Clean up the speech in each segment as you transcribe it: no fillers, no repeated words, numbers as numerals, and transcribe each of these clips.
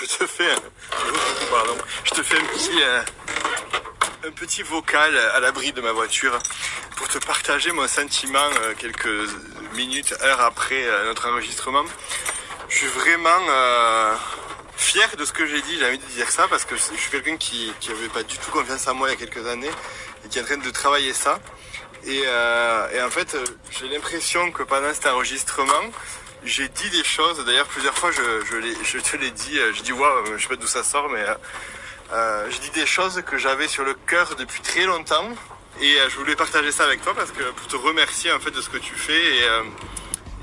je te fais un petit vocal à l'abri de ma voiture pour te partager mon sentiment quelques minutes, heures après notre enregistrement. Je suis vraiment fier de ce que j'ai dit, j'ai envie de dire ça parce que je suis quelqu'un qui avait pas du tout confiance en moi il y a quelques années et qui est en train de travailler ça. Et en fait, j'ai l'impression que pendant cet enregistrement, j'ai dit des choses. D'ailleurs, plusieurs fois, je te l'ai dit. Je dis waouh, je sais pas d'où ça sort, mais je dis des choses que j'avais sur le cœur depuis très longtemps. Et je voulais partager ça avec toi parce que pour te remercier en fait de ce que tu fais.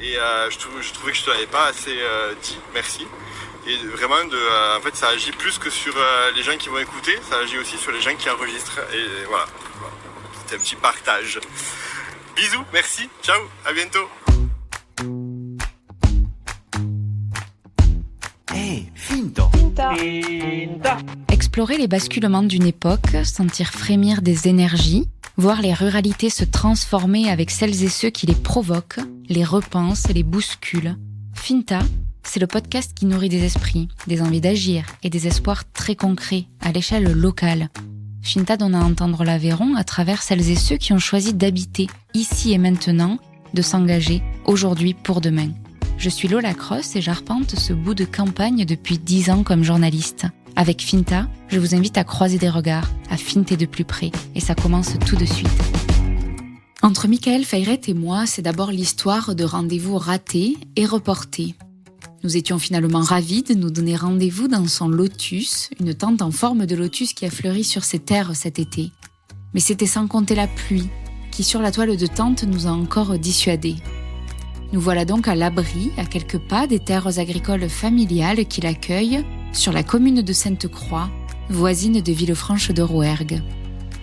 Et je trouvais que je te l'avais pas assez dit. Merci. Et vraiment, en fait, ça agit plus que sur les gens qui vont écouter. Ça agit aussi sur les gens qui enregistrent. Et voilà. C'était un petit partage. Bisous, merci, ciao, à bientôt. Hey, Finta. Explorer les basculements d'une époque, sentir frémir des énergies, voir les ruralités se transformer avec celles et ceux qui les provoquent, les repensent, les bousculent. Finta, c'est le podcast qui nourrit des esprits, des envies d'agir et des espoirs très concrets à l'échelle locale. Finta donne à entendre l'Aveyron à travers celles et ceux qui ont choisi d'habiter ici et maintenant, de s'engager aujourd'hui pour demain. Je suis Lola Cross et j'arpente ce bout de campagne depuis 10 ans comme journaliste. Avec Finta, je vous invite à croiser des regards, à finter de plus près, et ça commence tout de suite. Entre Michael Fayret et moi, c'est d'abord l'histoire de rendez-vous ratés et reportés. Nous étions finalement ravis de nous donner rendez-vous dans son lotus, une tente en forme de lotus qui a fleuri sur ses terres cet été. Mais c'était sans compter la pluie, qui sur la toile de tente nous a encore dissuadés. Nous voilà donc à l'abri, à quelques pas des terres agricoles familiales qui l'accueillent, sur la commune de Sainte-Croix, voisine de Villefranche de Rouergue.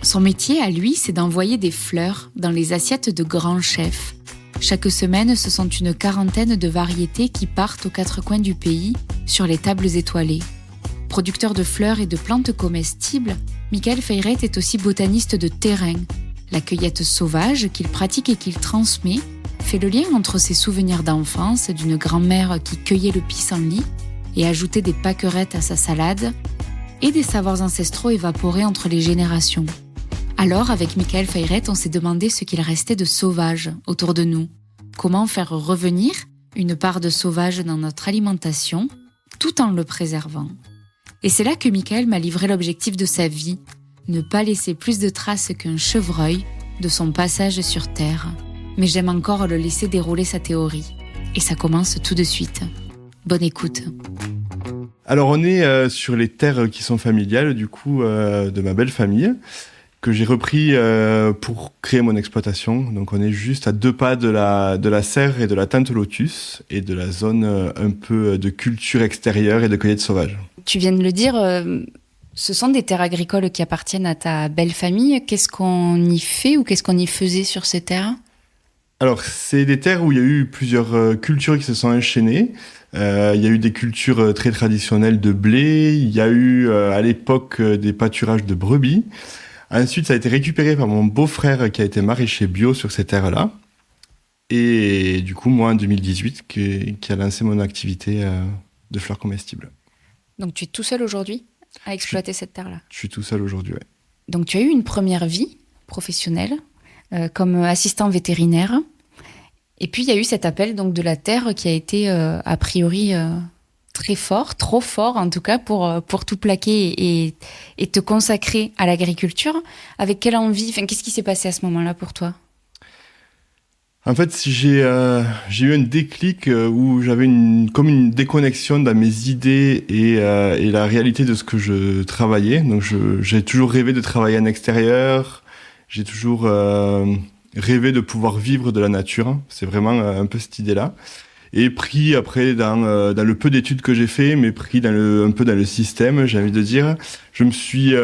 Son métier, à lui, c'est d'envoyer des fleurs dans les assiettes de grands chefs. Chaque semaine, ce sont une quarantaine de variétés qui partent aux quatre coins du pays, sur les tables étoilées. Producteur de fleurs et de plantes comestibles, Michael Fayret est aussi botaniste de terrain. La cueillette sauvage qu'il pratique et qu'il transmet fait le lien entre ses souvenirs d'enfance, d'une grand-mère qui cueillait le pissenlit et ajoutait des pâquerettes à sa salade, et des savoirs ancestraux évaporés entre les générations. Alors, avec Michael Fayret, on s'est demandé ce qu'il restait de sauvage autour de nous. Comment faire revenir une part de sauvage dans notre alimentation, tout en le préservant. Et c'est là que Michael m'a livré l'objectif de sa vie, ne pas laisser plus de traces qu'un chevreuil de son passage sur Terre. Mais j'aime encore le laisser dérouler sa théorie. Et ça commence tout de suite. Bonne écoute. Alors on est sur les terres qui sont familiales du coup de ma belle famille que j'ai repris pour créer mon exploitation. Donc on est juste à 2 pas de la serre et de la tente lotus et de la zone un peu de culture extérieure et de cueillette sauvage. Tu viens de le dire, ce sont des terres agricoles qui appartiennent à ta belle famille. Qu'est-ce qu'on y fait ou qu'est-ce qu'on y faisait sur ces terres ? Alors c'est des terres où il y a eu plusieurs cultures qui se sont enchaînées. Il y a eu des cultures très traditionnelles de blé, il y a eu à l'époque des pâturages de brebis. Ensuite, ça a été récupéré par mon beau-frère qui a été maraîcher bio sur ces terres-là. Et du coup, moi, en 2018, qui a lancé mon activité de fleurs comestibles. Donc tu es tout seul aujourd'hui à exploiter cette terre-là ? Je suis tout seul aujourd'hui, ouais. Donc tu as eu une première vie professionnelle comme assistant vétérinaire. Et puis, il y a eu cet appel donc, de la terre qui a été, a priori, très fort, trop fort en tout cas, pour tout plaquer et te consacrer à l'agriculture. Avec quelle envie, qu'est-ce qui s'est passé à ce moment-là pour toi ? En fait, j'ai eu un déclic où j'avais comme une déconnexion dans mes idées et la réalité de ce que je travaillais. Donc, j'ai toujours rêvé de travailler en extérieur. J'ai toujours rêvé de pouvoir vivre de la nature. C'est vraiment un peu cette idée-là. Et pris après dans le peu d'études que j'ai fait, mais pris un peu dans le système, j'ai envie de dire, je me suis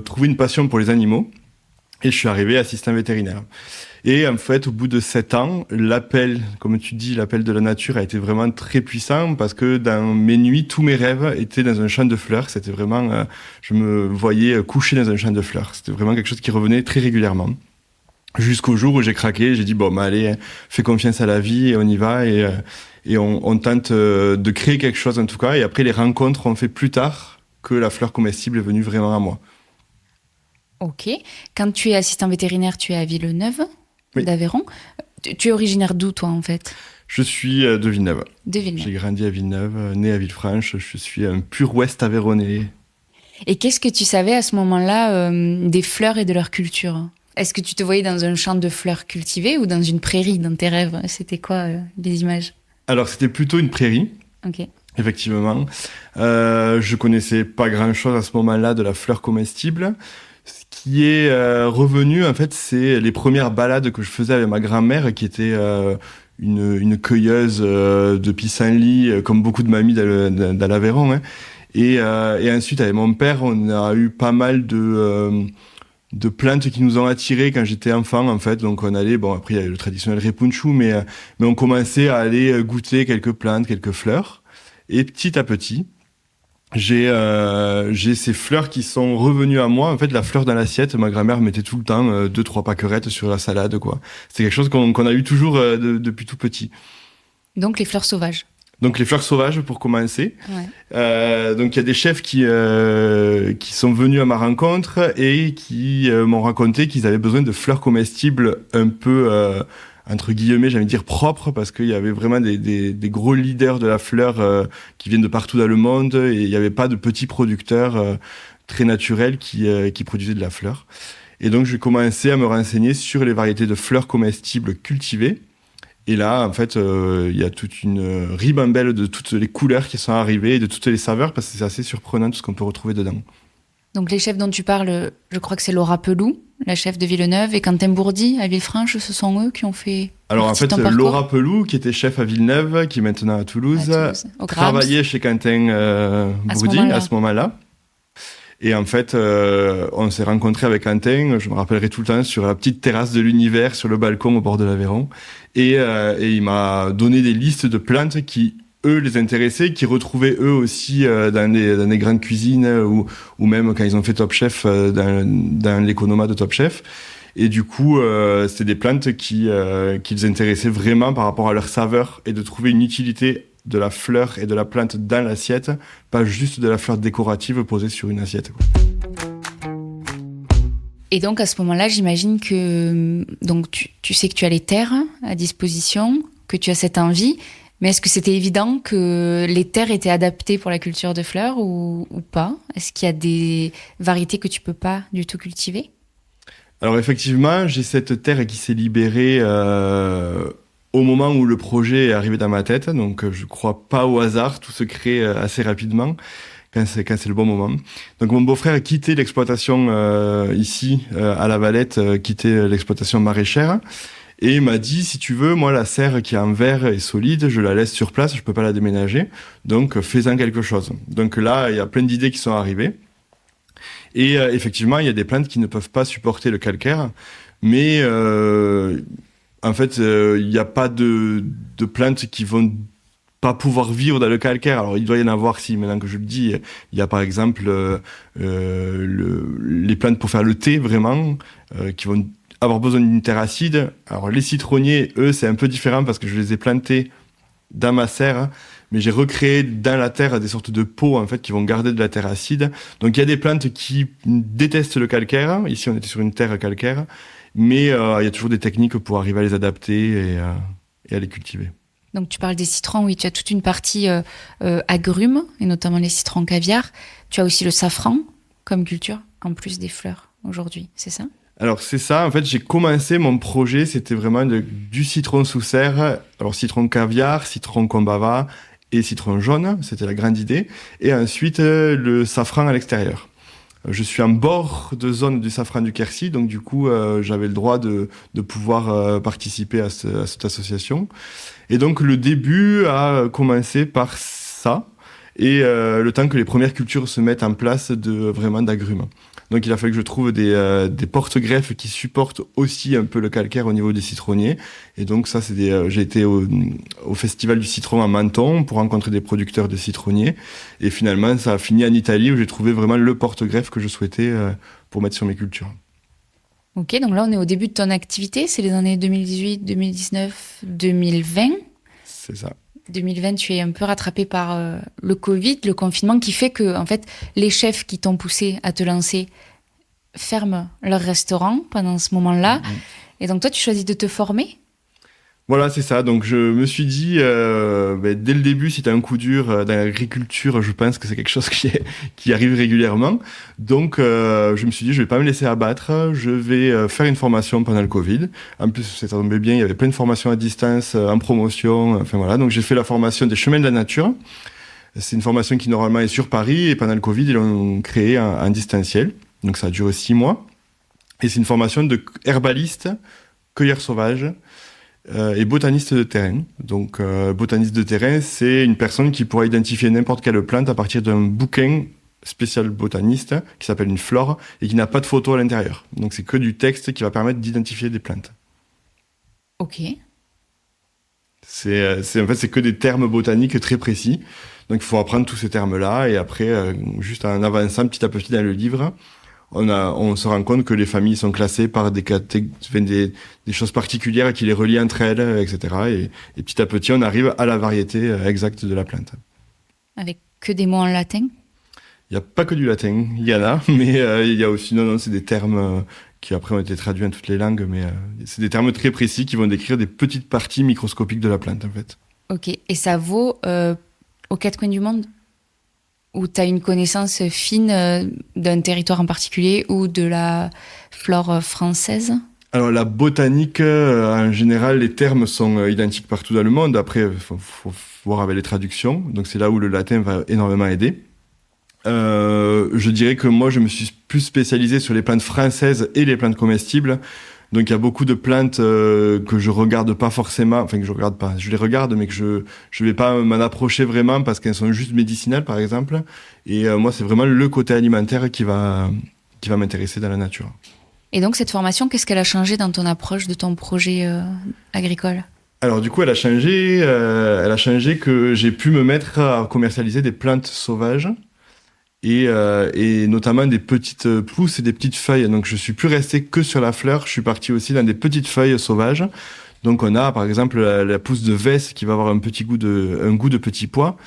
trouvé une passion pour les animaux et je suis arrivé assistant vétérinaire. Et en fait, au bout de 7 ans, l'appel, comme tu dis, l'appel de la nature a été vraiment très puissant parce que dans mes nuits, tous mes rêves étaient dans un champ de fleurs. C'était vraiment, je me voyais coucher dans un champ de fleurs. C'était vraiment quelque chose qui revenait très régulièrement. Jusqu'au jour où j'ai craqué, j'ai dit bon bah allez, fais confiance à la vie et on y va et on tente de créer quelque chose en tout cas. Et après les rencontres ont fait plus tard que la fleur comestible est venue vraiment à moi. Ok. Quand tu es assistant vétérinaire, tu es à Villeneuve Oui. d'Aveyron. Tu es originaire d'où, toi, en fait? Je suis de Villeneuve. De Villeneuve. J'ai grandi à Villeneuve, né à Villefranche. Je suis un pur ouest aveyronnais. Et qu'est-ce que tu savais à ce moment-là des fleurs et de leur culture? Est-ce que tu te voyais dans un champ de fleurs cultivées ou dans une prairie dans tes rêves? C'était quoi les images? Alors c'était plutôt une prairie. Ok. Effectivement. Je connaissais pas grand-chose à ce moment-là de la fleur comestible. Ce qui est revenu, en fait, c'est les premières balades que je faisais avec ma grand-mère, qui était une cueilleuse de pissenlits, comme beaucoup de mamies dans l'Aveyron. Hein. Et ensuite, avec mon père, on a eu pas mal de plantes qui nous ont attirés quand j'étais enfant, en fait. Donc on allait, bon, après il y a le traditionnel repunchu, mais on commençait à aller goûter quelques plantes, quelques fleurs. Et petit à petit, j'ai ces fleurs qui sont revenues à moi. En fait, la fleur dans l'assiette, ma grand-mère mettait tout le temps 2-3 pâquerettes sur la salade, quoi. C'est quelque chose qu'on a eu toujours depuis tout petit. Donc les fleurs sauvages. Donc les fleurs sauvages pour commencer. Ouais. Donc il y a des chefs qui sont venus à ma rencontre et qui m'ont raconté qu'ils avaient besoin de fleurs comestibles un peu entre guillemets, j'ai envie de dire propres, parce qu'il y avait vraiment des gros leaders de la fleur qui viennent de partout dans le monde et il n'y avait pas de petits producteurs très naturels qui produisaient de la fleur. Et donc j'ai commencé à me renseigner sur les variétés de fleurs comestibles cultivées. Et là, en fait, il y a toute une ribambelle de toutes les couleurs qui sont arrivées et de toutes les saveurs, parce que c'est assez surprenant tout ce qu'on peut retrouver dedans. Donc les chefs dont tu parles, je crois que c'est Laura Pelou, la chef de Villeneuve, et Quentin Bourdi à Villefranche, ce sont eux qui ont fait... Alors en fait, Laura Pelou, qui était chef à Villeneuve, qui est maintenant à Toulouse, travaillait chez Quentin Bourdi à ce moment-là. Et en fait, on s'est rencontrés avec Quentin, je me rappellerai tout le temps, sur la petite terrasse de l'univers, sur le balcon au bord de l'Aveyron. Et il m'a donné des listes de plantes qui, eux, les intéressaient, qui retrouvaient eux aussi dans les grandes cuisines ou même quand ils ont fait Top Chef, dans l'économat de Top Chef. Et du coup, c'était des plantes qui les intéressaient vraiment par rapport à leur saveur et de trouver une utilité de la fleur et de la plante dans l'assiette, pas juste de la fleur décorative posée sur une assiette, quoi. Et donc à ce moment-là, j'imagine que donc tu sais que tu as les terres à disposition, que tu as cette envie, mais est-ce que c'était évident que les terres étaient adaptées pour la culture de fleurs ou pas? Est-ce qu'il y a des variétés que tu peux pas du tout cultiver? Alors effectivement, j'ai cette terre qui s'est libérée au moment où le projet est arrivé dans ma tête, donc je crois pas au hasard, tout se crée assez rapidement quand c'est le bon moment. Donc mon beau-frère a quitté l'exploitation ici à La Valette, quitté l'exploitation maraîchère et il m'a dit si tu veux, moi la serre qui est en verre et solide, je la laisse sur place, je peux pas la déménager, donc fais-en quelque chose. Donc là, il y a plein d'idées qui sont arrivées. Et effectivement, il y a des plantes qui ne peuvent pas supporter le calcaire, mais en fait, il n'y a pas de plantes qui vont pas pouvoir vivre dans le calcaire. Alors, il doit y en avoir, si maintenant que je le dis, il y a par exemple les plantes pour faire le thé, vraiment, qui vont avoir besoin d'une terre acide. Alors, les citronniers, eux, c'est un peu différent parce que je les ai plantés dans ma serre, mais j'ai recréé dans la terre des sortes de pots en fait qui vont garder de la terre acide. Donc il y a des plantes qui détestent le calcaire. Ici on était sur une terre calcaire, mais il y a toujours des techniques pour arriver à les adapter et à les cultiver. Donc tu parles des citrons, oui, tu as toute une partie agrumes, et notamment les citrons caviar. Tu as aussi le safran comme culture, en plus des fleurs aujourd'hui, c'est ça? Alors c'est ça, en fait j'ai commencé mon projet, c'était vraiment du citron sous serre, alors citron caviar, citron combava et citron jaune, c'était la grande idée, et ensuite le safran à l'extérieur. Je suis en bord de zone du safran du Quercy, donc du coup j'avais le droit de pouvoir participer à cette association. Et donc le début a commencé par ça, et le temps que les premières cultures se mettent en place vraiment d'agrumes. Donc il a fallu que je trouve des porte-greffes qui supportent aussi un peu le calcaire au niveau des citronniers. Et donc ça, j'ai été au Festival du Citron à Menton pour rencontrer des producteurs de citronniers. Et finalement, ça a fini en Italie où j'ai trouvé vraiment le porte-greffe que je souhaitais pour mettre sur mes cultures. Ok, donc là on est au début de ton activité, c'est les années 2018, 2019, 2020. C'est ça. 2020, tu es un peu rattrapé par le Covid, le confinement, qui fait que en fait, les chefs qui t'ont poussé à te lancer ferment leur restaurant pendant ce moment-là. Et donc toi, tu choisis de te former. Voilà, c'est ça. Donc je me suis dit, dès le début, si tu as un coup dur dans l'agriculture, je pense que c'est quelque chose qui arrive régulièrement. Donc je me suis dit, je vais pas me laisser abattre, je vais faire une formation pendant le Covid. En plus, ça tombait bien, il y avait plein de formations à distance, en promotion, enfin voilà. Donc j'ai fait la formation des chemins de la nature. C'est une formation qui normalement est sur Paris, et pendant le Covid, ils l'ont créée en distanciel. Donc ça a duré 6 mois. Et c'est une formation de herbaliste, cueilleur sauvage, et botaniste de terrain. Donc, botaniste de terrain, c'est une personne qui pourra identifier n'importe quelle plante à partir d'un bouquin spécial botaniste qui s'appelle une flore et qui n'a pas de photo à l'intérieur. Donc, c'est que du texte qui va permettre d'identifier des plantes. Ok. En fait, c'est que des termes botaniques très précis. Donc, il faut apprendre tous ces termes-là et après, juste en avançant petit à petit dans le livre, on se rend compte que les familles sont classées par des choses particulières qui les relient entre elles, etc. Et petit à petit, on arrive à la variété exacte de la plante. Avec que des mots en latin? Il n'y a pas que du latin, il y en a, mais il y a aussi, non, c'est des termes qui après ont été traduits en toutes les langues, mais c'est des termes très précis qui vont décrire des petites parties microscopiques de la plante, en fait. Ok. Et ça vaut aux quatre coins du monde? Ou tu as une connaissance fine d'un territoire en particulier ou de la flore française? Alors la botanique, en général, les termes sont identiques partout dans le monde. Après, faut voir avec les traductions. Donc c'est là où le latin va énormément aider. Je dirais que moi, je me suis plus spécialisé sur les plantes françaises et les plantes comestibles. Donc il y a beaucoup de plantes que je regarde pas forcément, enfin que je regarde pas, je les regarde mais que je vais pas m'en approcher vraiment parce qu'elles sont juste médicinales par exemple. Et moi c'est vraiment le côté alimentaire qui va m'intéresser dans la nature. Et donc cette formation, qu'est-ce qu'elle a changé dans ton approche de ton projet agricole? Alors du coup elle a changé que j'ai pu me mettre à commercialiser des plantes sauvages. Et notamment des petites pousses et des petites feuilles. Donc je suis plus resté que sur la fleur, je suis parti aussi dans des petites feuilles sauvages. Donc on a par exemple la pousse de vesse qui va avoir un goût de petit pois.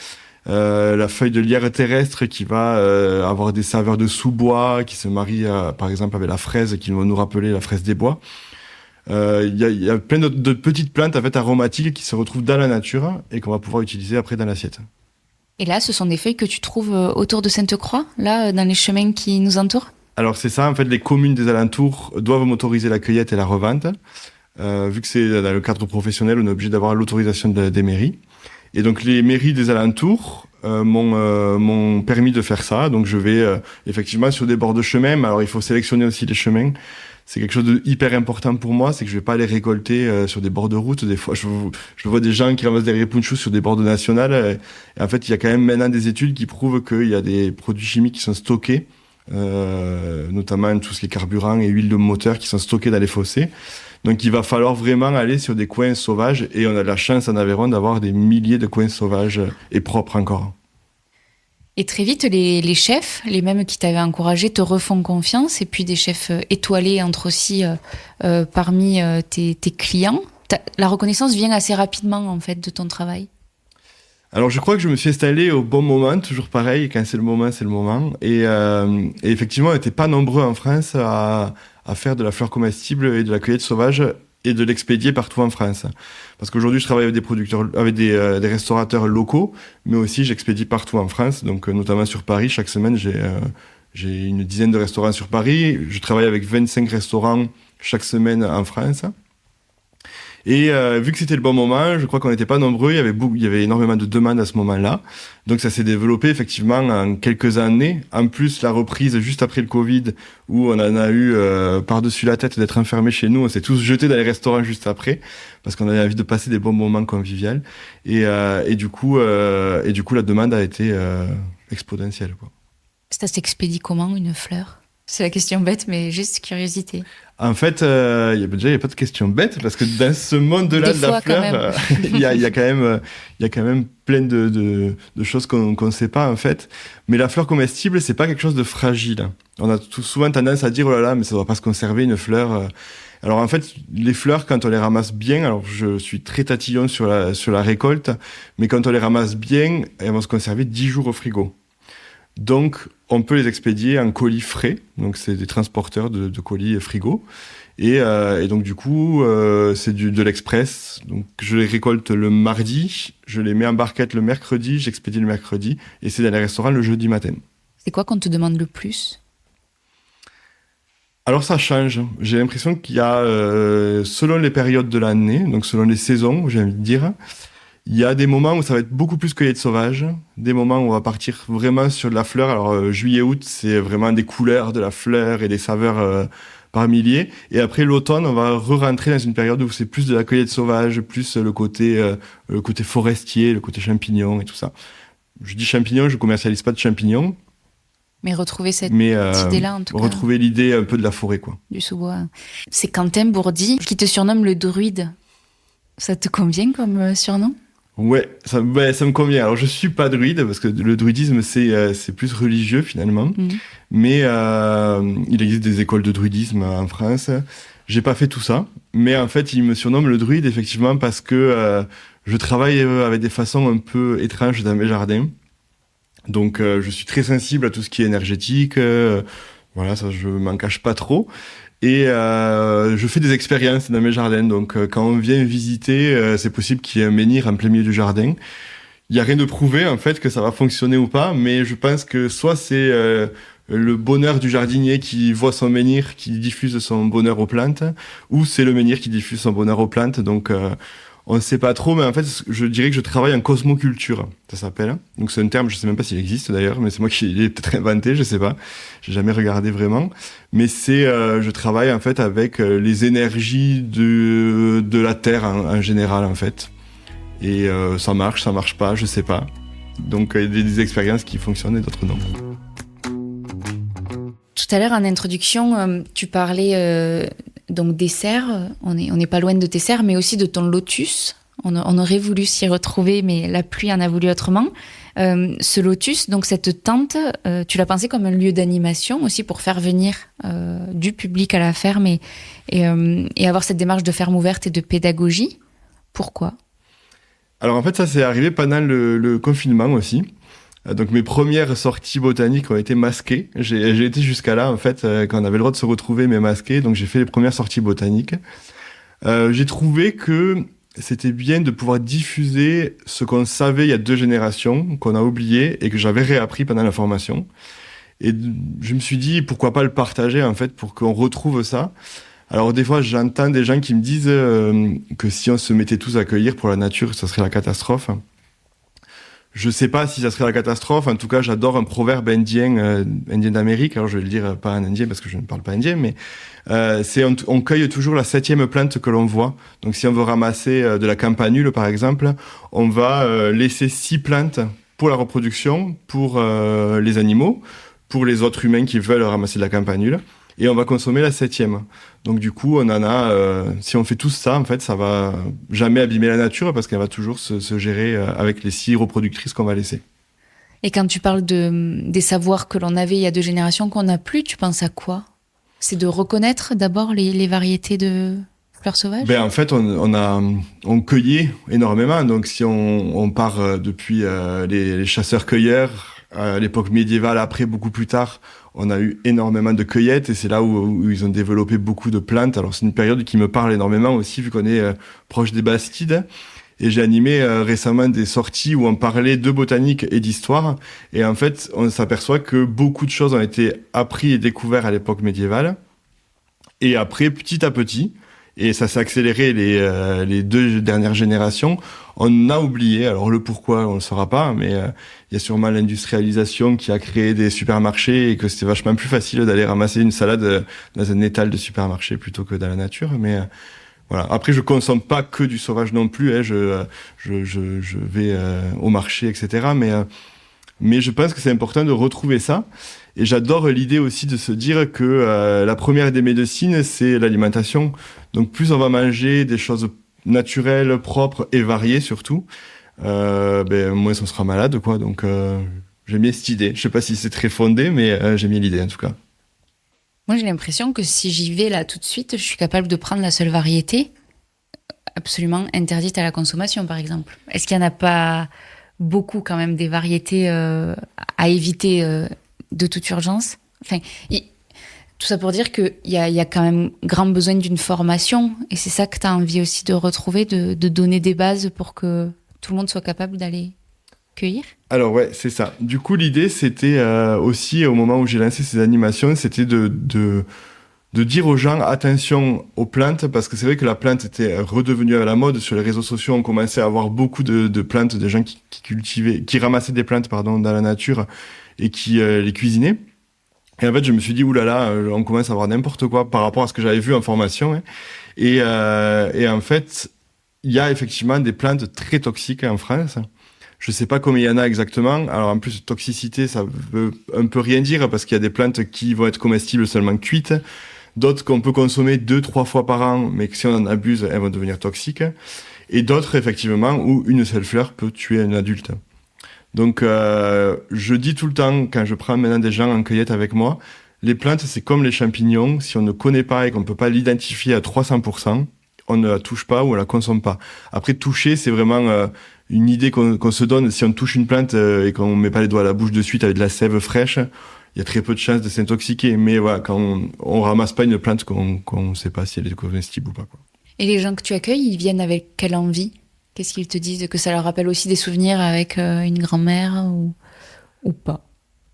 La feuille de lierre terrestre qui va avoir des saveurs de sous-bois qui se marient par exemple avec la fraise qui vont nous rappeler la fraise des bois. Il y a plein de petites plantes en fait aromatiques qui se retrouvent dans la nature et qu'on va pouvoir utiliser après dans l'assiette. Et là, ce sont des feuilles que tu trouves autour de Sainte-Croix, là, dans les chemins qui nous entourent? Alors c'est ça, en fait, les communes des alentours doivent m'autoriser la cueillette et la revente. Vu que c'est dans le cadre professionnel, on est obligé d'avoir l'autorisation des mairies. Et donc les mairies des alentours m'ont permis de faire ça. Donc je vais effectivement sur des bords de chemin, mais alors il faut sélectionner aussi les chemins. C'est quelque chose de hyper important pour moi, c'est que je vais pas les récolter sur des bords de route. Des fois, je vois des gens qui ramassent des répunchous sur des bords de nationales. Et en fait, il y a quand même maintenant des études qui prouvent qu'il y a des produits chimiques qui sont stockés, notamment tout ce qui est carburant et huile de moteur qui sont stockés dans les fossés. Donc, il va falloir vraiment aller sur des coins sauvages. Et on a de la chance en Aveyron d'avoir des milliers de coins sauvages et propres encore. Et très vite, les chefs, les mêmes qui t'avaient encouragé, te refont confiance. Et puis des chefs étoilés entrent aussi parmi tes clients. La reconnaissance vient assez rapidement, en fait, de ton travail. Alors je crois que je me suis installé au bon moment, toujours pareil, quand c'est le moment, c'est le moment. Et effectivement, on n'était pas nombreux en France à faire de la fleur comestible et de la cueillette sauvage et de l'expédier partout en France. Parce qu'aujourd'hui, je travaille avec des producteurs, avec des restaurateurs locaux, mais aussi j'expédie partout en France, donc notamment sur Paris. Chaque semaine, j'ai une dizaine de restaurants sur Paris. Je travaille avec 25 restaurants chaque semaine en France. Et vu que c'était le bon moment, je crois qu'on n'était pas nombreux, il y avait énormément de demandes à ce moment-là. Donc ça s'est développé effectivement en quelques années. En plus, la reprise juste après le Covid, où on en a eu par-dessus la tête d'être enfermés chez nous, on s'est tous jetés dans les restaurants juste après, parce qu'on avait envie de passer des bons moments conviviaux. Et du coup, la demande a été exponentielle, quoi. Ça s'expédie comment, une fleur? C'est la question bête, mais juste curiosité. En fait, il y a pas de question bête parce que dans ce monde-là Des de la fois, quand fleur, même. il y a quand même plein de choses qu'on sait pas en fait. Mais la fleur comestible, c'est pas quelque chose de fragile. On a souvent tendance à dire oh là là, mais ça doit pas se conserver une fleur. Alors en fait, les fleurs, quand on les ramasse bien, alors je suis très tatillon sur la récolte, mais quand on les ramasse bien, elles vont se conserver 10 jours au frigo. Donc, on peut les expédier en colis frais. Donc, c'est des transporteurs de colis frigo. Et donc, du coup, c'est de l'express. Donc, je les récolte le mardi, je les mets en barquette le mercredi, j'expédie le mercredi, et c'est dans les restaurants le jeudi matin. C'est quoi qu'on te demande le plus? Alors, ça change. J'ai l'impression qu'il y a, selon les périodes de l'année, donc selon les saisons, j'ai envie de dire, il y a des moments où ça va être beaucoup plus cueillette sauvage, des moments où on va partir vraiment sur de la fleur. Alors juillet-août, c'est vraiment des couleurs de la fleur et des saveurs par milliers. Et après l'automne, on va re-rentrer dans une période où c'est plus de la cueillette sauvage, plus le côté forestier, le côté champignon et tout ça. Je dis champignons, je commercialise pas de champignons, Mais retrouver cette mais idée-là, en tout cas, retrouver l'idée un peu de la forêt, quoi. du sous-bois. C'est Quentin Bourdi qui te surnomme le druide. Ça te convient comme surnom? Ouais, ça me convient. Alors, je suis pas druide, parce que le druidisme, c'est plus religieux, finalement. Mhm. Mais il existe des écoles de druidisme en France. J'ai pas fait tout ça. Mais en fait, il me surnomme le druide, effectivement, parce que je travaille avec des façons un peu étranges dans mes jardins. Donc, je suis très sensible à tout ce qui est énergétique. Voilà, ça, je m'en cache pas trop. Et je fais des expériences dans mes jardins. Donc, quand on vient visiter, c'est possible qu'il y ait un menhir en plein milieu du jardin. Il y a rien de prouvé, en fait, que ça va fonctionner ou pas, mais je pense que soit c'est le bonheur du jardinier qui voit son menhir, qui diffuse son bonheur aux plantes, ou c'est le menhir qui diffuse son bonheur aux plantes. Donc, on ne sait pas trop, mais en fait, je dirais que je travaille en cosmoculture, ça s'appelle. Donc, c'est un terme, je sais même pas s'il existe d'ailleurs, mais c'est moi qui l'ai peut-être inventé, je sais pas. J'ai jamais regardé vraiment. Mais je travaille en fait avec les énergies de la Terre en général, en fait. Et ça marche pas, je sais pas. Donc, il y a des expériences qui fonctionnent et d'autres non. Tout à l'heure, en introduction, tu parlais donc des serres. On n'est pas loin de tes serres, mais aussi de ton lotus. On aurait voulu s'y retrouver, mais la pluie en a voulu autrement. Ce lotus, donc cette tente, tu l'as pensé comme un lieu d'animation aussi pour faire venir du public à la ferme et avoir cette démarche de ferme ouverte et de pédagogie. Pourquoi ? Alors en fait, ça s'est arrivé pendant le confinement aussi. Donc mes premières sorties botaniques ont été masquées. J'ai été jusqu'à là en fait quand on avait le droit de se retrouver mais masqué. Donc j'ai fait les premières sorties botaniques. J'ai trouvé que c'était bien de pouvoir diffuser ce qu'on savait il y a 2 générations, qu'on a oublié et que j'avais réappris pendant la formation. Et je me suis dit pourquoi pas le partager en fait pour qu'on retrouve ça. Alors des fois j'entends des gens qui me disent que si on se mettait tous à cueillir pour la nature, ça serait la catastrophe. Je sais pas si ça serait la catastrophe. En tout cas, j'adore un proverbe indien, indien d'Amérique. Alors, je vais le dire pas en indien parce que je ne parle pas indien, mais c'est on cueille toujours la 7e plante que l'on voit. Donc, si on veut ramasser de la campanule, par exemple, on va laisser 6 plantes pour la reproduction, pour les animaux, pour les autres humains qui veulent ramasser de la campanule. Et on va consommer la 7e. Donc du coup, on en a. Si on fait tout ça, en fait, ça va jamais abîmer la nature parce qu'elle va toujours se gérer avec les 6 reproductrices qu'on va laisser. Et quand tu parles des savoirs que l'on avait il y a 2 générations qu'on n'a plus, tu penses à quoi ? C'est de reconnaître d'abord les variétés de fleurs sauvages ? En fait, on cueillait énormément. Donc si on part depuis les chasseurs-cueilleurs à l'époque médiévale, après beaucoup plus tard. On a eu énormément de cueillettes et c'est là où ils ont développé beaucoup de plantes. Alors c'est une période qui me parle énormément aussi vu qu'on est proche des Bastides. Et j'ai animé récemment des sorties où on parlait de botanique et d'histoire. Et en fait, on s'aperçoit que beaucoup de choses ont été apprises et découvertes à l'époque médiévale. Et après, petit à petit, et ça s'est accéléré les 2 dernières générations, on a oublié. Alors le pourquoi, on ne le saura pas, mais il y a sûrement l'industrialisation qui a créé des supermarchés et que c'était vachement plus facile d'aller ramasser une salade dans un étal de supermarché plutôt que dans la nature. Mais voilà. Après, je consomme pas que du sauvage non plus. Je vais au marché, etc. Mais Mais je pense que c'est important de retrouver ça. Et j'adore l'idée aussi de se dire que la première des médecines, c'est l'alimentation. Donc plus on va manger des choses naturelles, propres et variées surtout, moins on sera malade, quoi. Donc j'aime bien cette idée. Je sais pas si c'est très fondé, mais j'aime bien l'idée en tout cas. Moi, j'ai l'impression que si j'y vais là tout de suite, je suis capable de prendre la seule variété absolument interdite à la consommation, par exemple. Est-ce qu'il n'y en a pas beaucoup quand même des variétés à éviter de toute urgence? Enfin, tout ça pour dire qu'il y a quand même grand besoin d'une formation, et c'est ça que tu as envie aussi de retrouver, de donner des bases pour que tout le monde soit capable d'aller cueillir? Alors ouais, c'est ça. Du coup, l'idée, c'était aussi, au moment où j'ai lancé ces animations, c'était de dire aux gens, attention aux plantes, parce que c'est vrai que la plante était redevenue à la mode. Sur les réseaux sociaux, on commençait à avoir beaucoup de plantes, de gens qui ramassaient des plantes, pardon, dans la nature et qui les cuisinaient. Et en fait, je me suis dit, oulala, on commence à avoir n'importe quoi par rapport à ce que j'avais vu en formation. Hein. Et en fait, il y a effectivement des plantes très toxiques en France. Je sais pas combien il y en a exactement. Alors en plus, toxicité, ça veut un peu rien dire parce qu'il y a des plantes qui vont être comestibles seulement cuites, d'autres qu'on peut consommer 2-3 fois par an, mais que si on en abuse, elles vont devenir toxiques, et d'autres effectivement où une seule fleur peut tuer un adulte. Donc je dis tout le temps, quand je prends maintenant des gens en cueillette avec moi, les plantes c'est comme les champignons, si on ne connaît pas et qu'on ne peut pas l'identifier à 300%, on ne la touche pas ou on la consomme pas. Après, toucher, c'est vraiment une idée qu'on se donne. Si on touche une plante et qu'on met pas les doigts à la bouche de suite avec de la sève fraîche, il y a très peu de chances de s'intoxiquer. Mais voilà, quand on ramasse pas une plante qu'on sait pas si elle est comestible ou pas, quoi. Et les gens que tu accueilles, ils viennent avec quelle envie? Qu'est-ce qu'ils te disent? Que ça leur rappelle aussi des souvenirs avec une grand-mère ou pas?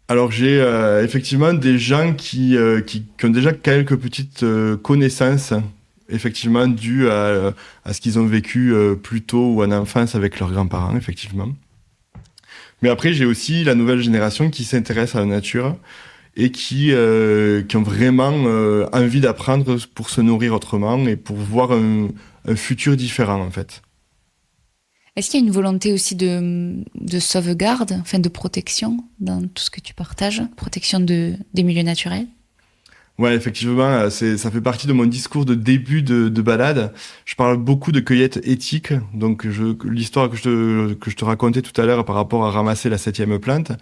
Alors j'ai effectivement des gens qui ont déjà quelques petites connaissances, effectivement dues à ce qu'ils ont vécu plus tôt ou en enfance avec leurs grands-parents, effectivement. Mais après j'ai aussi la nouvelle génération qui s'intéresse à la nature et qui ont vraiment envie d'apprendre pour se nourrir autrement et pour voir un futur différent en fait. Est-ce qu'il y a une volonté aussi de sauvegarde, enfin de protection dans tout ce que tu partages, protection des milieux naturels? Ouais, effectivement, ça fait partie de mon discours de début de balade. Je parle beaucoup de cueillette éthique, donc l'histoire que je te racontais tout à l'heure par rapport à ramasser la 7e plante,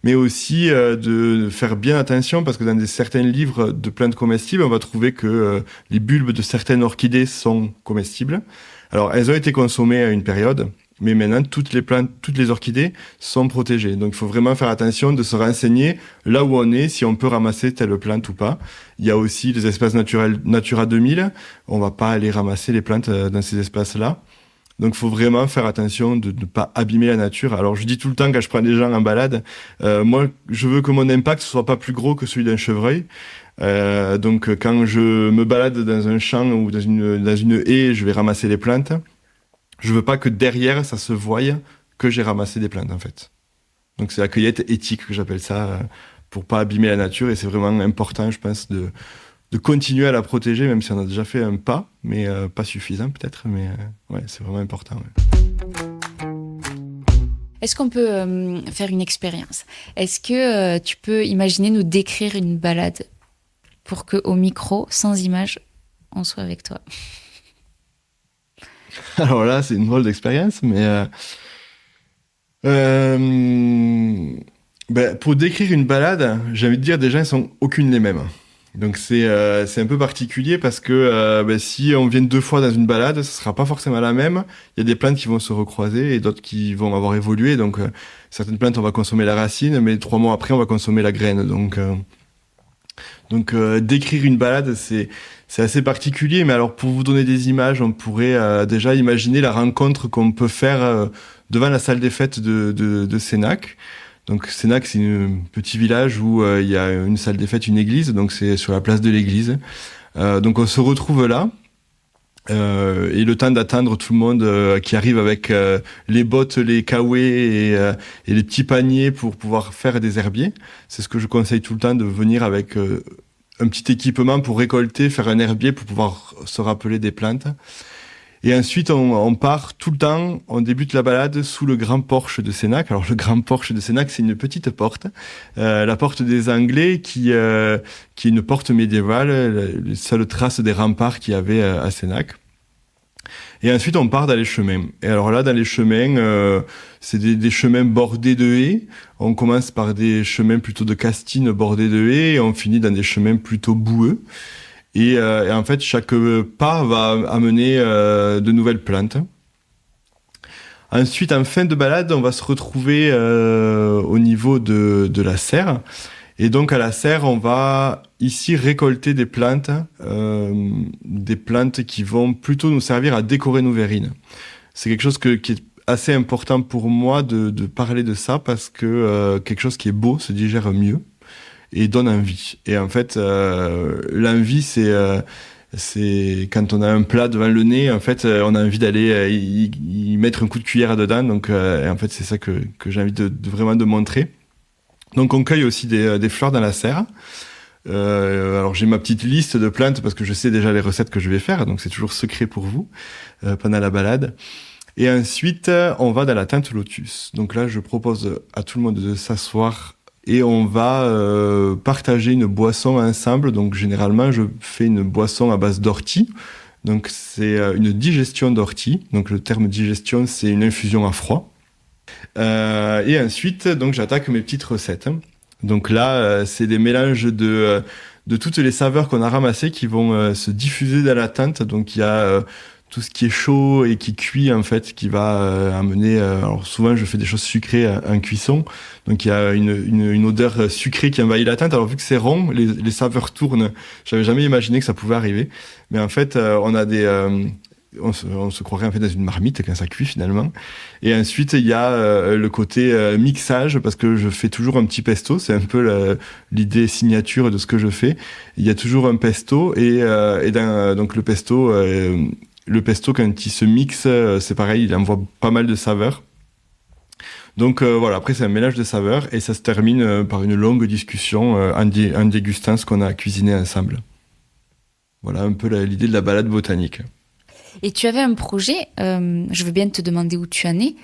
mais aussi de faire bien attention parce que dans certains livres de plantes comestibles, on va trouver que les bulbes de certaines orchidées sont comestibles. Alors, elles ont été consommées à une période, mais maintenant, toutes les plantes, toutes les orchidées sont protégées. Donc, il faut vraiment faire attention de se renseigner là où on est, si on peut ramasser telle plante ou pas. Il y a aussi les espaces naturels Natura 2000. On va pas aller ramasser les plantes dans ces espaces-là. Donc, il faut vraiment faire attention de ne pas abîmer la nature. Alors, je dis tout le temps quand je prends des gens en balade, moi, je veux que mon impact soit pas plus gros que celui d'un chevreuil. Donc, quand je me balade dans un champ ou dans une haie, je vais ramasser les plantes. Je veux pas que derrière, ça se voie que j'ai ramassé des plantes, en fait. Donc, c'est la cueillette éthique que j'appelle ça, pour pas abîmer la nature. Et c'est vraiment important, je pense, de continuer à la protéger, même si on a déjà fait un pas, mais pas suffisant peut-être. Mais ouais, c'est vraiment important. Ouais. Est-ce qu'on peut faire une expérience? Est-ce que tu peux imaginer nous décrire une balade pour qu'au micro, sans image, on soit avec toi? Alors là, c'est une drôle d'expérience, mais pour décrire une balade, j'ai envie de dire déjà, elles sont aucune les mêmes. Donc c'est un peu particulier parce que si on vient 2 fois dans une balade, ce sera pas forcément la même. Il y a des plantes qui vont se recroiser et d'autres qui vont avoir évolué. Donc certaines plantes, on va consommer la racine, mais 3 mois après, on va consommer la graine. Donc décrire une balade, c'est assez particulier. Mais alors pour vous donner des images, on pourrait déjà imaginer la rencontre qu'on peut faire devant la salle des fêtes de Sénac. Donc Sénac, c'est un petit village où il y a une salle des fêtes, une église. Donc c'est sur la place de l'église. Donc on se retrouve là. Et le temps d'attendre tout le monde qui arrive avec les bottes, les kawés et les petits paniers pour pouvoir faire des herbiers. C'est ce que je conseille tout le temps, de venir avec un petit équipement pour récolter, faire un herbier pour pouvoir se rappeler des plantes. Et ensuite, on part tout le temps, on débute la balade sous le grand porche de Sénac. Alors, le grand porche de Sénac, c'est une petite porte, la porte des Anglais, qui est une porte médiévale, les seules traces des remparts qu'il y avait à Sénac. Et ensuite, on part dans les chemins. Et alors là, dans les chemins, c'est des chemins bordés de haies. On commence par des chemins plutôt de castines bordés de haies, et on finit dans des chemins plutôt boueux. Et en fait, chaque pas va amener de nouvelles plantes. Ensuite, en fin de balade, on va se retrouver au niveau de la serre. Et donc, à la serre, on va ici récolter des plantes qui vont plutôt nous servir à décorer nos verrines. C'est quelque chose qui est assez important pour moi de parler de ça, parce que quelque chose qui est beau se digère mieux et donne envie. Et en fait, l'envie, c'est quand on a un plat devant le nez, en fait, on a envie d'aller y mettre un coup de cuillère dedans. Donc, et en fait, c'est ça que j'ai envie de vraiment de montrer. Donc, on cueille aussi des fleurs dans la serre. Alors, j'ai ma petite liste de plantes parce que je sais déjà les recettes que je vais faire. Donc, c'est toujours secret pour vous pendant la balade. Et ensuite, on va dans la tente lotus. Donc là, je propose à tout le monde de s'asseoir et on va partager une boisson ensemble. Donc généralement, je fais une boisson à base d'ortie. Donc c'est une digestion d'ortie. Donc le terme digestion, c'est une infusion à froid. Et ensuite, donc j'attaque mes petites recettes. Donc là, c'est des mélanges de toutes les saveurs qu'on a ramassées qui vont se diffuser dans la tente. Donc il y a tout ce qui est chaud et qui cuit, en fait, qui va amener... alors souvent, je fais des choses sucrées en cuisson. Donc il y a une odeur sucrée qui envahit la tente. Alors vu que c'est rond, les saveurs tournent. J'avais jamais imaginé que ça pouvait arriver. Mais en fait, on a on se croirait en fait dans une marmite quand ça cuit finalement. Et ensuite, il y a le côté mixage, parce que je fais toujours un petit pesto. C'est un peu l'idée signature de ce que je fais. Il y a toujours un pesto donc le pesto, quand il se mixe, c'est pareil, il envoie pas mal de saveurs. Donc voilà, après c'est un mélange de saveurs et ça se termine par une longue discussion en dégustant ce qu'on a cuisiné ensemble. Voilà un peu l'idée de la balade botanique. Et tu avais un projet, je veux bien te demander où tu en es,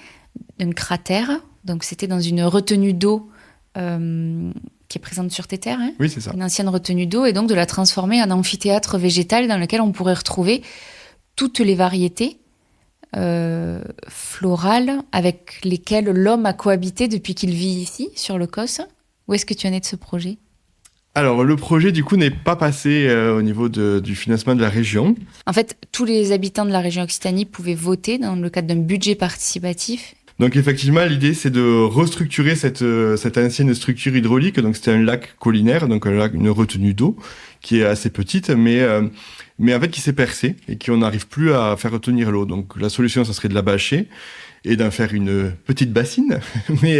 d'un cratère. Donc c'était dans une retenue d'eau qui est présente sur tes terres. Hein, oui, c'est ça. Une ancienne retenue d'eau, et donc de la transformer en amphithéâtre végétal dans lequel on pourrait retrouver toutes les variétés florales avec lesquelles l'homme a cohabité depuis qu'il vit ici, sur le Causse. Où est-ce que tu en es de ce projet ? Alors, le projet, du coup, n'est pas passé au niveau du financement de la région. En fait, tous les habitants de la région Occitanie pouvaient voter dans le cadre d'un budget participatif. Donc, effectivement, l'idée, c'est de restructurer cette ancienne structure hydraulique. Donc, c'était un lac collinaire, donc une retenue d'eau qui est assez petite, mais en fait, qui s'est percée et qu'on n'arrive plus à faire retenir l'eau. Donc, la solution, ça serait de la bâcher et d'en faire une petite bassine. mais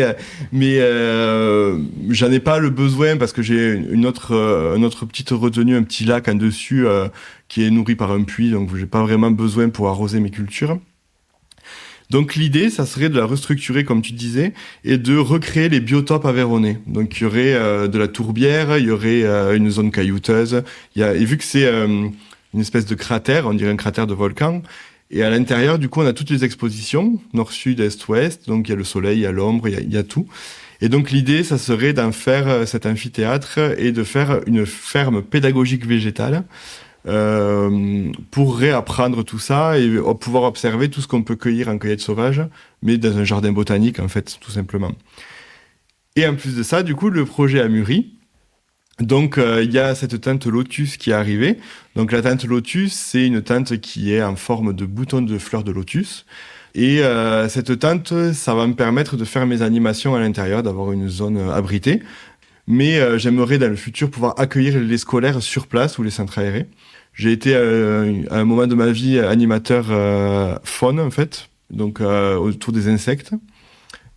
j'en ai pas le besoin parce que j'ai une autre petite retenue, un petit lac en dessus qui est nourri par un puits, donc j'ai pas vraiment besoin pour arroser mes cultures. Donc l'idée, ça serait de la restructurer, comme tu disais, et de recréer les biotopes aveyronnais. Donc il y aurait de la tourbière, il y aurait une zone caillouteuse. Et vu que c'est une espèce de cratère, on dirait un cratère de volcan, et à l'intérieur, du coup, on a toutes les expositions, nord, sud, est, ouest. Donc il y a le soleil, il y a l'ombre, il y a tout. Et donc l'idée, ça serait d'en faire cet amphithéâtre et de faire une ferme pédagogique végétale pour réapprendre tout ça et pouvoir observer tout ce qu'on peut cueillir en cueillette sauvage, mais dans un jardin botanique, en fait, tout simplement. Et en plus de ça, du coup, le projet a mûri. Donc, il y a cette tente lotus qui est arrivée. Donc, la tente lotus, c'est une tente qui est en forme de bouton de fleurs de lotus. Et cette tente, ça va me permettre de faire mes animations à l'intérieur, d'avoir une zone abritée. Mais j'aimerais dans le futur pouvoir accueillir les scolaires sur place ou les centres aérés. J'ai été à un moment de ma vie animateur faune en fait, donc autour des insectes.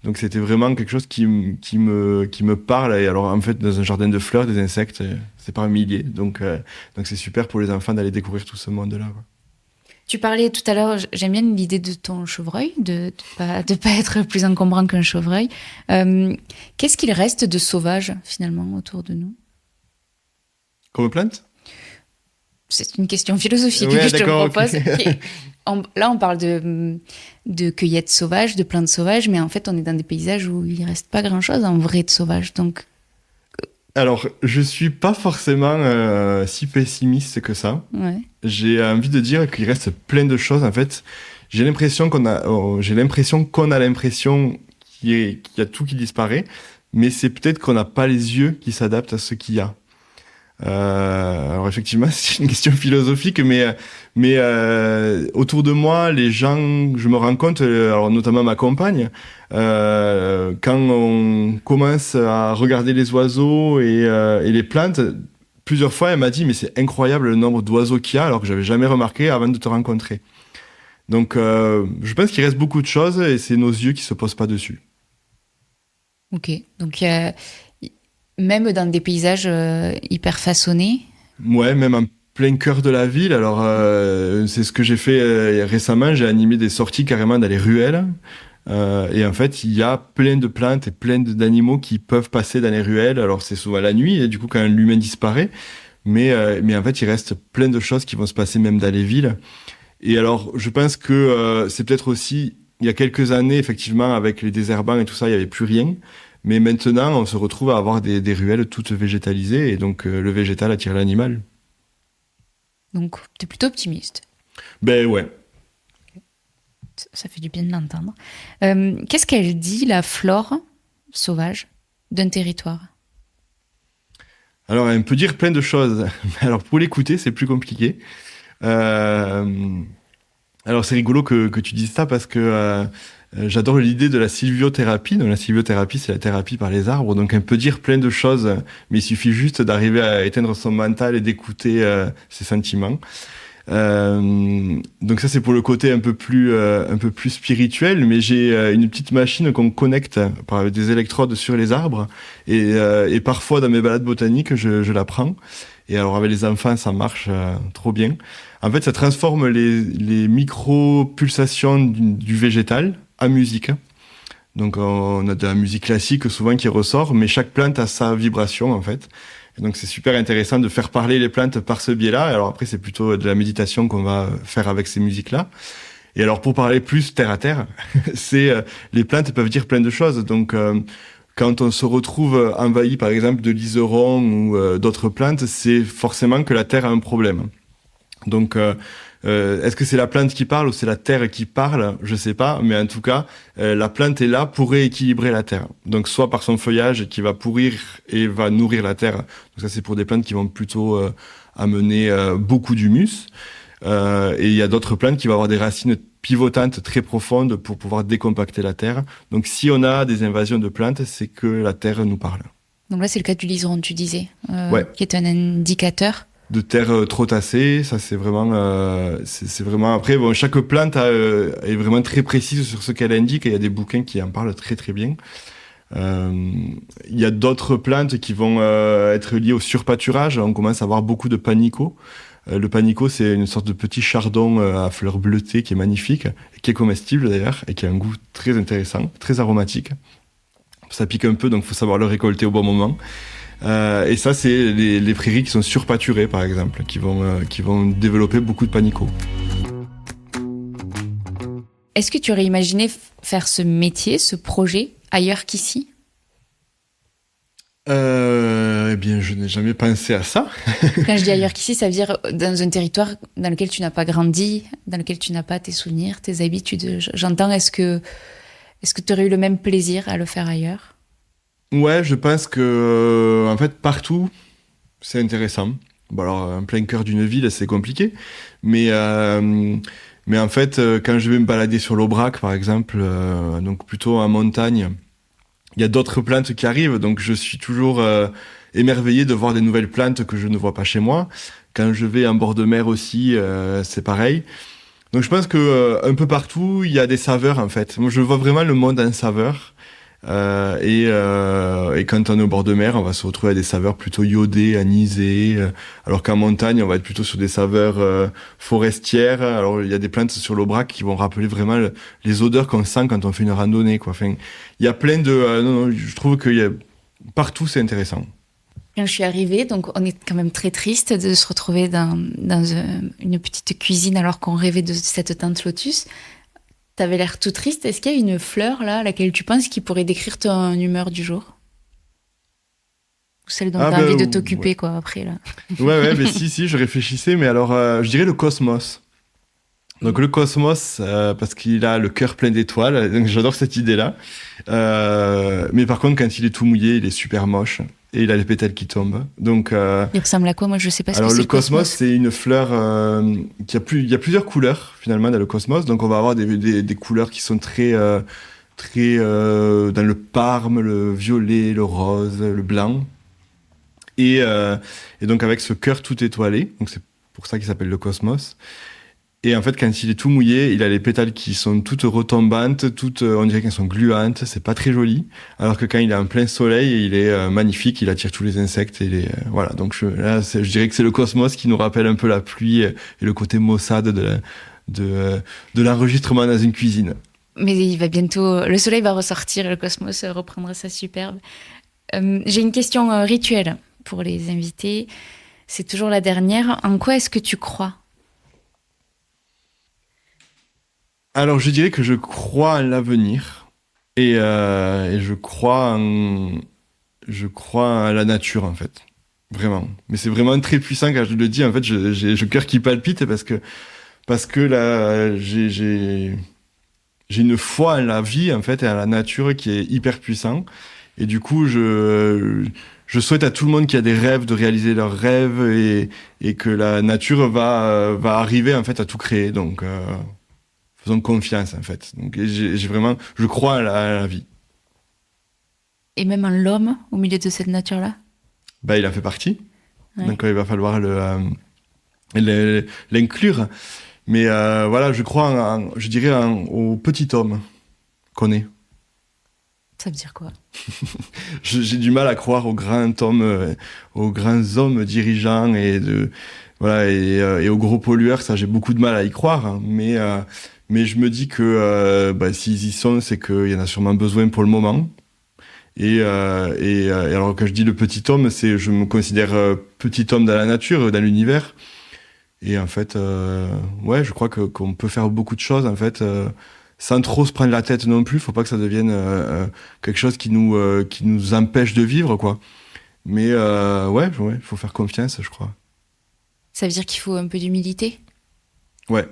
Donc c'était vraiment quelque chose qui me parle. Et alors en fait dans un jardin de fleurs, des insectes, c'est par milliers. Donc c'est super pour les enfants d'aller découvrir tout ce monde-là, quoi. Tu parlais tout à l'heure, j'aime bien l'idée de ton chevreuil, de pas être plus encombrant qu'un chevreuil. Qu'est-ce qu'il reste de sauvage, finalement, autour de nous ? Comme plante ? C'est une question philosophique ouais, que je te propose. Okay. Là, on parle de cueillette sauvage, de plantes sauvages, mais en fait, on est dans des paysages où il reste pas grand-chose en vrai de sauvage. Donc, Alors, je suis pas forcément si pessimiste que ça. ouais. J'ai envie de dire qu'il reste plein de choses. En fait, j'ai l'impression qu'on a l'impression qu'il y a tout qui disparaît, mais c'est peut-être qu'on n'a pas les yeux qui s'adaptent à ce qu'il y a. Alors effectivement, c'est une question philosophique, mais autour de moi, les gens, je me rends compte, alors notamment ma compagne, quand on commence à regarder les oiseaux et les plantes, plusieurs fois, elle m'a dit, mais c'est incroyable le nombre d'oiseaux qu'il y a, alors que j'avais jamais remarqué avant de te rencontrer. Donc, je pense qu'il reste beaucoup de choses et c'est nos yeux qui se posent pas dessus. Ok. Donc, même dans des paysages hyper façonnés. Ouais, même en plein cœur de la ville. Alors, c'est ce que j'ai fait récemment. J'ai animé des sorties carrément dans les ruelles. Et en fait, il y a plein de plantes et plein d'animaux qui peuvent passer dans les ruelles. Alors, c'est souvent la nuit, et du coup, quand l'humain disparaît. Mais en fait, il reste plein de choses qui vont se passer même dans les villes. Et alors, je pense que c'est peut-être aussi, il y a quelques années, effectivement, avec les désherbants et tout ça, il n'y avait plus rien. Mais maintenant, on se retrouve à avoir des ruelles toutes végétalisées, et donc le végétal attire l'animal. Donc, tu es plutôt optimiste. Ben ouais. Ça fait du bien de l'entendre. Qu'est-ce qu'elle dit, la flore sauvage d'un territoire? Alors, elle peut dire plein de choses. Alors, pour l'écouter, c'est plus compliqué. Euh, alors, c'est rigolo que tu dises ça parce que j'adore l'idée de la sylviothérapie. Donc, la sylviothérapie, c'est la thérapie par les arbres. Donc, elle peut dire plein de choses, mais il suffit juste d'arriver à éteindre son mental et d'écouter ses sentiments. Donc ça c'est pour le côté un peu plus spirituel, mais j'ai une petite machine qu'on connecte par des électrodes sur les arbres et parfois dans mes balades botaniques je la prends et alors avec les enfants ça marche trop bien. En fait ça transforme les micro pulsations du végétal en musique. Donc on a de la musique classique souvent qui ressort, mais chaque plante a sa vibration en fait. Et donc c'est super intéressant de faire parler les plantes par ce biais-là. Alors après c'est plutôt de la méditation qu'on va faire avec ces musiques-là. Et alors pour parler plus terre à terre, c'est les plantes peuvent dire plein de choses. Donc quand on se retrouve envahi par exemple de liserons ou d'autres plantes, c'est forcément que la terre a un problème. Donc est-ce que c'est la plante qui parle ou c'est la terre qui parle? Je sais pas, mais en tout cas, la plante est là pour rééquilibrer la terre. Donc soit par son feuillage qui va pourrir et va nourrir la terre. Donc ça c'est pour des plantes qui vont plutôt amener beaucoup d'humus. Et il y a d'autres plantes qui vont avoir des racines pivotantes très profondes pour pouvoir décompacter la terre. Donc si on a des invasions de plantes, c'est que la terre nous parle. Donc là c'est le cas du liseron, tu disais, Ouais. qui est un indicateur. De terre trop tassée, ça c'est vraiment après bon chaque plante est vraiment très précise sur ce qu'elle indique et il y a des bouquins qui en parlent très très bien. Il y a d'autres plantes qui vont être liées au surpâturage. On commence à avoir beaucoup de panicots. Le panico c'est une sorte de petit chardon à fleurs bleutées qui est magnifique, qui est comestible d'ailleurs et qui a un goût très intéressant, très aromatique. Ça pique un peu donc faut savoir le récolter au bon moment. Et ça, c'est les prairies qui sont surpâturées, par exemple, qui vont développer beaucoup de panicots. Est-ce que tu aurais imaginé faire ce métier, ce projet, ailleurs qu'ici? Eh bien, je n'ai jamais pensé à ça. Quand je dis ailleurs qu'ici, ça veut dire dans un territoire dans lequel tu n'as pas grandi, dans lequel tu n'as pas tes souvenirs, tes habitudes. J'entends, est-ce que tu aurais eu le même plaisir à le faire ailleurs? Ouais, je pense que, en fait, partout, c'est intéressant. Bon, alors, en plein cœur d'une ville, c'est compliqué. Mais en fait, quand je vais me balader sur l'Aubrac, par exemple, donc plutôt en montagne, il y a d'autres plantes qui arrivent. Donc, je suis toujours émerveillé de voir des nouvelles plantes que je ne vois pas chez moi. Quand je vais en bord de mer aussi, c'est pareil. Donc, je pense que un peu partout, il y a des saveurs, en fait. Moi, je vois vraiment le monde en saveurs. Et quand on est au bord de mer, on va se retrouver à des saveurs plutôt iodées, anisées, alors qu'en montagne, on va être plutôt sur des saveurs forestières. Alors il y a des plantes sur l'Aubrac qui vont rappeler vraiment les odeurs qu'on sent quand on fait une randonnée, quoi. Enfin, il y a plein de... non, je trouve que partout c'est intéressant. Quand je suis arrivée, donc on est quand même très triste de se retrouver dans une petite cuisine alors qu'on rêvait de cette tente Lotus. T'avais l'air tout triste. Est-ce qu'il y a une fleur là, à laquelle tu penses qui pourrait décrire ton humeur du jour? Ou celle dont t'as envie de t'occuper, quoi, après, là. Ouais, mais si, je réfléchissais, mais alors, je dirais le cosmos. Donc, le cosmos, parce qu'il a le cœur plein d'étoiles, donc j'adore cette idée-là. Mais par contre, quand il est tout mouillé, il est super moche. Et il a les pétales qui tombent. Donc, il ressemble à quoi? Moi, je sais pas ce que c'est. Alors, le cosmos, c'est une fleur il y a plusieurs couleurs, finalement, dans le cosmos. Donc, on va avoir des couleurs qui sont très dans le parme, le violet, le rose, le blanc. Et donc, avec ce cœur tout étoilé, donc c'est pour ça qu'il s'appelle le cosmos. Et en fait, quand il est tout mouillé, il a les pétales qui sont toutes retombantes, on dirait qu'elles sont gluantes, c'est pas très joli. Alors que quand il est en plein soleil, il est magnifique, il attire tous les insectes. Voilà, donc je dirais que c'est le cosmos qui nous rappelle un peu la pluie et le côté maussade de l'enregistrement dans une cuisine. Mais il va bientôt, le soleil va ressortir, le cosmos reprendra sa superbe. J'ai une question rituelle pour les invités. C'est toujours la dernière. En quoi est-ce que tu crois ? Alors, je dirais que je crois en l'avenir et je crois en la nature, en fait. Vraiment. Mais c'est vraiment très puissant quand je le dis. En fait, j'ai le cœur qui palpite parce que là, j'ai une foi en la vie, en fait, et en la nature qui est hyper puissant. Et du coup, je souhaite à tout le monde qui a des rêves de réaliser leurs rêves et que la nature va arriver, en fait, à tout créer. Donc, faisons confiance, en fait. Donc, je crois à la vie. Et même en l'homme, au milieu de cette nature-là ? Il en fait partie. Ouais. Donc, il va falloir l'inclure. Mais voilà, je crois, je dirais, au petit homme qu'on est. Ça veut dire quoi ? J'ai du mal à croire aux grands hommes dirigeants et aux gros pollueurs. Ça, j'ai beaucoup de mal à y croire. Hein. Mais je me dis que s'ils y sont, c'est qu'il y en a sûrement besoin pour le moment. Et alors quand je dis le petit homme, je me considère petit homme dans la nature, dans l'univers. Et en fait, je crois qu'on peut faire beaucoup de choses en fait, sans trop se prendre la tête non plus. Faut pas que ça devienne quelque chose qui nous empêche de vivre, quoi. Mais faut faire confiance, je crois. Ça veut dire qu'il faut un peu d'humilité. Ouais.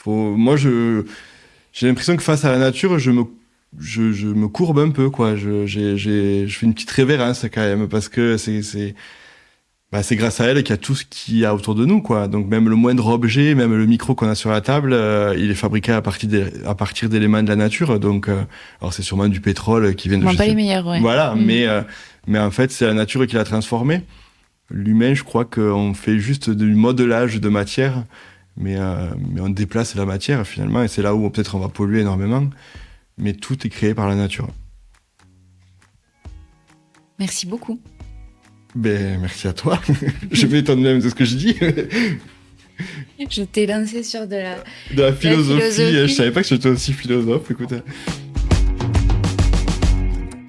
Moi, j'ai l'impression que face à la nature, je me courbe un peu, quoi. Je fais une petite révérence quand même, parce que c'est grâce à elle qu'il y a tout ce qu'il y a autour de nous, quoi. Donc même le moindre objet, même le micro qu'on a sur la table, il est fabriqué à partir d'éléments de la nature. Donc, alors c'est sûrement du pétrole qui vient de... pas les meilleurs, ouais. Voilà, mais en fait, c'est la nature qui l'a transformé. L'humain, je crois qu'on fait juste du modelage de matière, mais on déplace la matière finalement, et c'est là où peut-être on va polluer énormément. Mais tout est créé par la nature. Merci beaucoup. Merci à toi. Je m'étonne même de ce que je dis. Je t'ai lancé sur de la philosophie. Je savais pas que j'étais aussi philosophe. Écoute.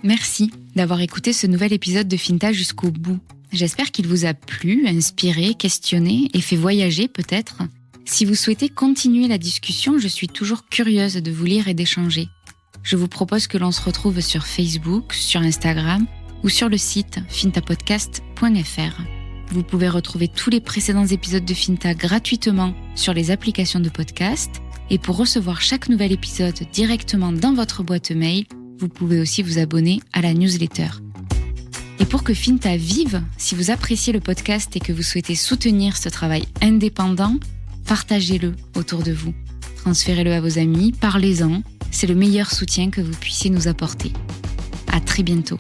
Merci d'avoir écouté ce nouvel épisode de Finta jusqu'au bout. J'espère qu'il vous a plu, inspiré, questionné et fait voyager peut-être. Si vous souhaitez continuer la discussion, je suis toujours curieuse de vous lire et d'échanger. Je vous propose que l'on se retrouve sur Facebook, sur Instagram ou sur le site fintapodcast.fr. Vous pouvez retrouver tous les précédents épisodes de Finta gratuitement sur les applications de podcast. Et pour recevoir chaque nouvel épisode directement dans votre boîte mail, vous pouvez aussi vous abonner à la newsletter. Et pour que Finta vive, si vous appréciez le podcast et que vous souhaitez soutenir ce travail indépendant, partagez-le autour de vous. Transférez-le à vos amis, parlez-en. C'est le meilleur soutien que vous puissiez nous apporter. À très bientôt.